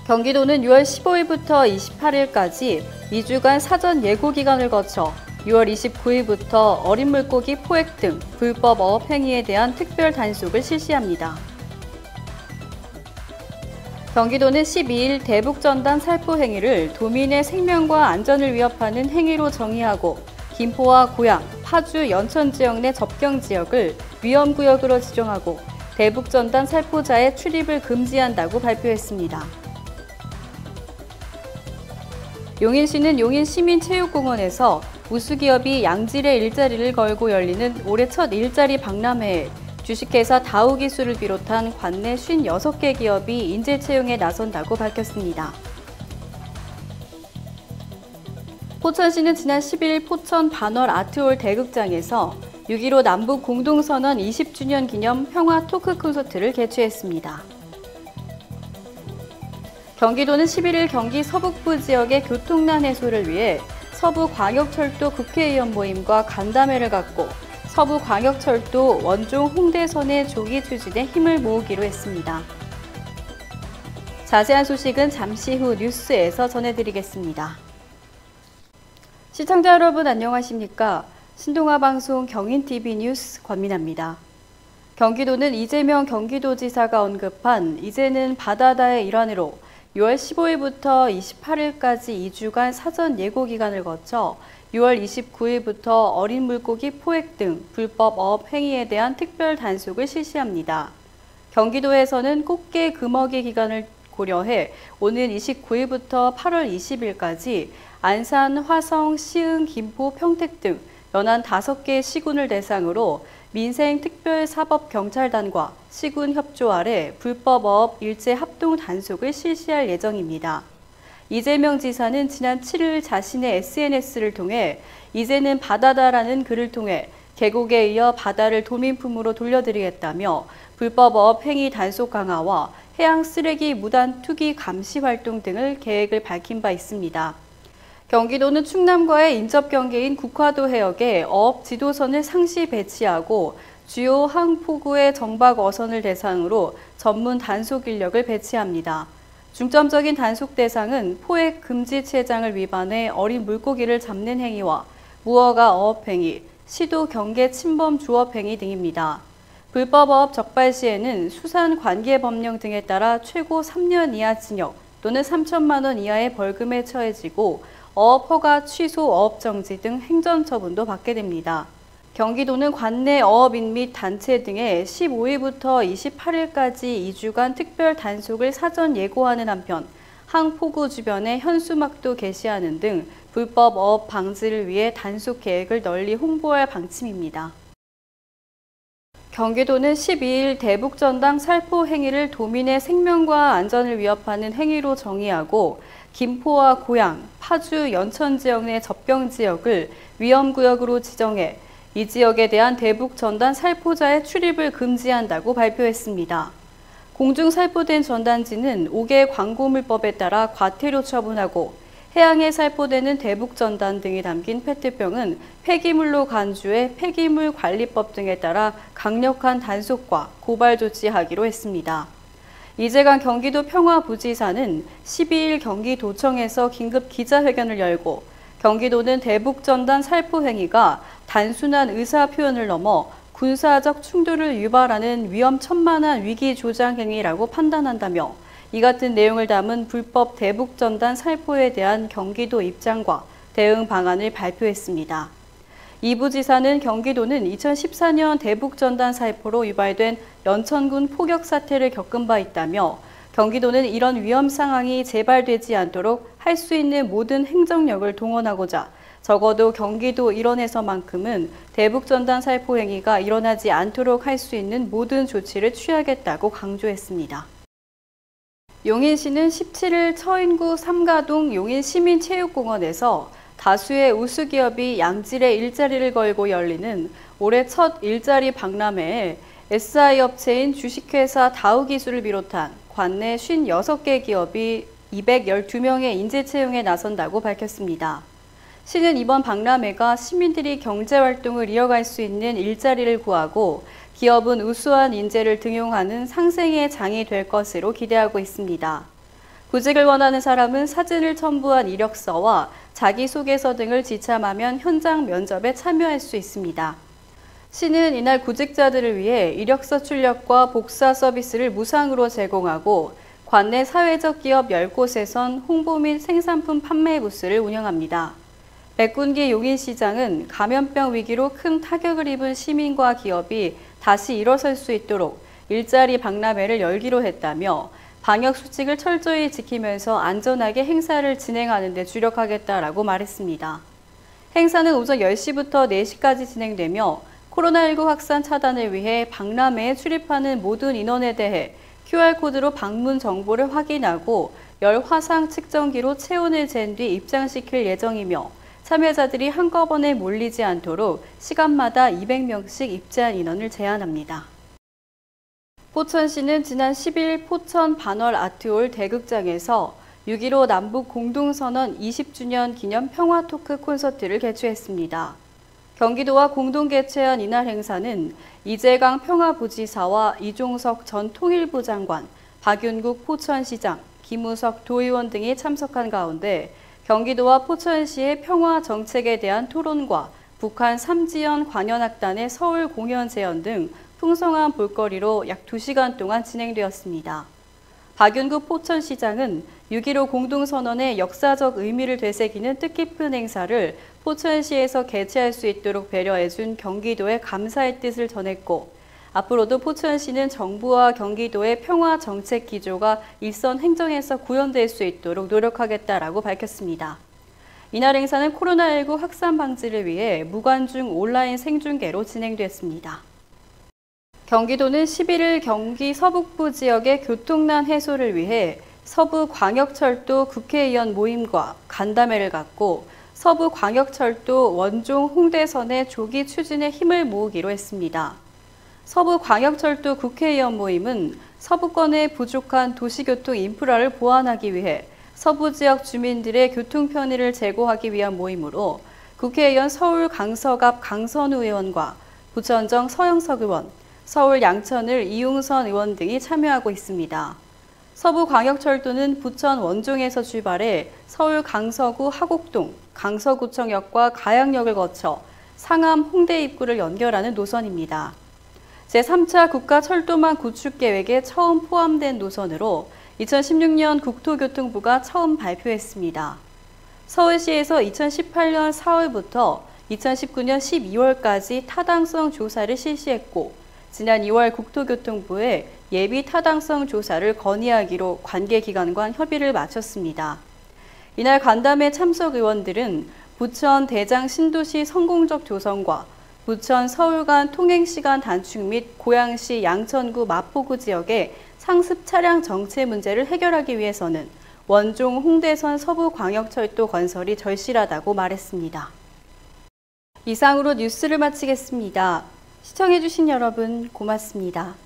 경기도는 6월 15일부터 28일까지 2주간 사전 예고 기간을 거쳐 6월 29일부터 어린 물고기 포획 등 불법 어업 행위에 대한 특별 단속을 실시합니다. 경기도는 12일 대북전단 살포 행위를 도민의 생명과 안전을 위협하는 행위로 정의하고 김포와 고양, 파주, 연천 지역 내 접경 지역을 위험구역으로 지정하고 대북전단 살포자의 출입을 금지한다고 발표했습니다. 용인시는 용인시민체육공원에서 우수기업이 양질의 일자리를 걸고 열리는 올해 첫 일자리 박람회에 주식회사 다우기술을 비롯한 관내 56개 기업이 인재 채용에 나선다고 밝혔습니다. 포천시는 지난 10일 포천 반월 아트홀 대극장에서 6.15 남북 공동선언 20주년 기념 평화 토크 콘서트를 개최했습니다. 경기도는 11일 경기 서북부 지역의 교통난 해소를 위해 서부광역철도 국회의원 모임과 간담회를 갖고 서부광역철도 원종 홍대선의 조기 추진에 힘을 모으기로 했습니다. 자세한 소식은 잠시 후 뉴스에서 전해드리겠습니다. 시청자 여러분 안녕하십니까? 신동아방송 경인TV 뉴스 권민아입니다. 경기도는 이재명 경기도지사가 언급한 이제는 바다다의 일환으로 6월 15일부터 28일까지 2주간 사전 예고 기간을 거쳐 6월 29일부터 어린 물고기 포획 등 불법 어업 행위에 대한 특별 단속을 실시합니다. 경기도에서는 꽃게 금어기 기간을 고려해 오는 29일부터 8월 20일까지 안산, 화성, 시흥, 김포, 평택 등 연안 5개 시군을 대상으로 민생특별사법경찰단과 시군 협조 아래 불법 어업 일제 합동 단속을 실시할 예정입니다. 이재명 지사는 지난 7일 자신의 SNS를 통해 이제는 바다다라는 글을 통해 계곡에 이어 바다를 도민품으로 돌려드리겠다며 불법 어업 행위 단속 강화와 해양 쓰레기 무단 투기 감시 활동 등을 계획을 밝힌 바 있습니다. 경기도는 충남과의 인접 경계인 국화도 해역에 어업 지도선을 상시 배치하고 주요 항포구의 정박 어선을 대상으로 전문 단속 인력을 배치합니다. 중점적인 단속 대상은 포획 금지 체장을 위반해 어린 물고기를 잡는 행위와 무허가 어업 행위, 시도 경계 침범 조업 행위 등입니다. 불법 어업 적발 시에는 수산관계법령 등에 따라 최고 3년 이하 징역 또는 3천만 원 이하의 벌금에 처해지고 어업 허가 취소, 어업 정지 등 행정처분도 받게 됩니다. 경기도는 관내 어업인 및 단체 등에 15일부터 28일까지 2주간 특별 단속을 사전 예고하는 한편 항포구 주변에 현수막도 게시하는 등 불법 어업 방지를 위해 단속 계획을 널리 홍보할 방침입니다. 경기도는 12일 대북전단 살포 행위를 도민의 생명과 안전을 위협하는 행위로 정의하고 김포와 고양, 파주, 연천 지역 내 접경 지역을 위험구역으로 지정해 이 지역에 대한 대북전단 살포자의 출입을 금지한다고 발표했습니다. 공중 살포된 전단지는 5개 광고물법에 따라 과태료 처분하고 해양에 살포되는 대북전단 등이 담긴 페트병은 폐기물로 간주해 폐기물관리법 등에 따라 강력한 단속과 고발 조치하기로 했습니다. 이재관 경기도 평화부지사는 12일 경기도청에서 긴급 기자회견을 열고 경기도는 대북전단 살포 행위가 단순한 의사 표현을 넘어 군사적 충돌을 유발하는 위험천만한 위기조장 행위라고 판단한다며 이 같은 내용을 담은 불법 대북전단 살포에 대한 경기도 입장과 대응 방안을 발표했습니다. 이 부지사는 경기도는 2014년 대북전단 살포로 유발된 연천군 포격 사태를 겪은 바 있다며 경기도는 이런 위험 상황이 재발되지 않도록 할 수 있는 모든 행정력을 동원하고자 적어도 경기도 일원에서만큼은 대북전단 살포 행위가 일어나지 않도록 할 수 있는 모든 조치를 취하겠다고 강조했습니다. 용인시는 17일 처인구 삼가동 용인시민체육공원에서 다수의 우수기업이 양질의 일자리를 걸고 열리는 올해 첫 일자리 박람회에 SI 업체인 주식회사 다우기술을 비롯한 관내 56개 기업이 212명의 인재 채용에 나선다고 밝혔습니다. 시는 이번 박람회가 시민들이 경제활동을 이어갈 수 있는 일자리를 구하고 기업은 우수한 인재를 등용하는 상생의 장이 될 것으로 기대하고 있습니다. 구직을 원하는 사람은 사진을 첨부한 이력서와 자기소개서 등을 지참하면 현장 면접에 참여할 수 있습니다. 시는 이날 구직자들을 위해 이력서 출력과 복사 서비스를 무상으로 제공하고 관내 사회적 기업 10곳에선 홍보 및 생산품 판매 부스를 운영합니다. 백군기 용인시장은 감염병 위기로 큰 타격을 입은 시민과 기업이 다시 일어설 수 있도록 일자리 박람회를 열기로 했다며 방역 수칙을 철저히 지키면서 안전하게 행사를 진행하는 데 주력하겠다라고 말했습니다. 행사는 오전 10시부터 4시까지 진행되며 코로나19 확산 차단을 위해 박람회에 출입하는 모든 인원에 대해 QR코드로 방문 정보를 확인하고 열 화상 측정기로 체온을 잰 뒤 입장시킬 예정이며 참여자들이 한꺼번에 몰리지 않도록 시간마다 200명씩 입장 인원을 제한합니다. 포천시는 지난 10일 포천 반월 아트홀 대극장에서 6.15 남북 공동선언 20주년 기념 평화 토크 콘서트를 개최했습니다. 경기도와 공동 개최한 이날 행사는 이재강 평화부지사와 이종석 전 통일부 장관, 박윤국 포천시장, 김우석 도의원 등이 참석한 가운데 경기도와 포천시의 평화 정책에 대한 토론과 북한 삼지연 관현악단의 서울 공연 재현 등 풍성한 볼거리로 약 2시간 동안 진행되었습니다. 박윤국 포천시장은 6.15 공동선언의 역사적 의미를 되새기는 뜻깊은 행사를 포천시에서 개최할 수 있도록 배려해준 경기도에 감사의 뜻을 전했고 앞으로도 포천시는 정부와 경기도의 평화 정책 기조가 일선 행정에서 구현될 수 있도록 노력하겠다라고 밝혔습니다. 이날 행사는 코로나19 확산 방지를 위해 무관중 온라인 생중계로 진행됐습니다. 경기도는 11일 경기 서북부 지역의 교통난 해소를 위해 서부광역철도 국회의원 모임과 간담회를 갖고 서부광역철도 원종 홍대선의 조기 추진에 힘을 모으기로 했습니다. 서부광역철도 국회의원 모임은 서부권의 부족한 도시교통 인프라를 보완하기 위해 서부 지역 주민들의 교통 편의를 제고하기 위한 모임으로 국회의원 서울 강서갑 강선우 의원과 부천정 서영석 의원, 서울 양천을 이용선 의원 등이 참여하고 있습니다. 서부광역철도는 부천 원종에서 출발해 서울 강서구 하곡동, 강서구청역과 가양역을 거쳐 상암 홍대 입구를 연결하는 노선입니다. 제3차 국가철도망 구축 계획에 처음 포함된 노선으로 2016년 국토교통부가 처음 발표했습니다. 서울시에서 2018년 4월부터 2019년 12월까지 타당성 조사를 실시했고 지난 2월 국토교통부에 예비 타당성 조사를 건의하기로 관계기관과 협의를 마쳤습니다. 이날 간담회 참석 의원들은 부천 대장 신도시 성공적 조성과 부천 서울 간 통행시간 단축 및 고양시 양천구 마포구 지역의 상습 차량 정체 문제를 해결하기 위해서는 원종 홍대선 서부광역철도 건설이 절실하다고 말했습니다. 이상으로 뉴스를 마치겠습니다. 시청해주신 여러분 고맙습니다.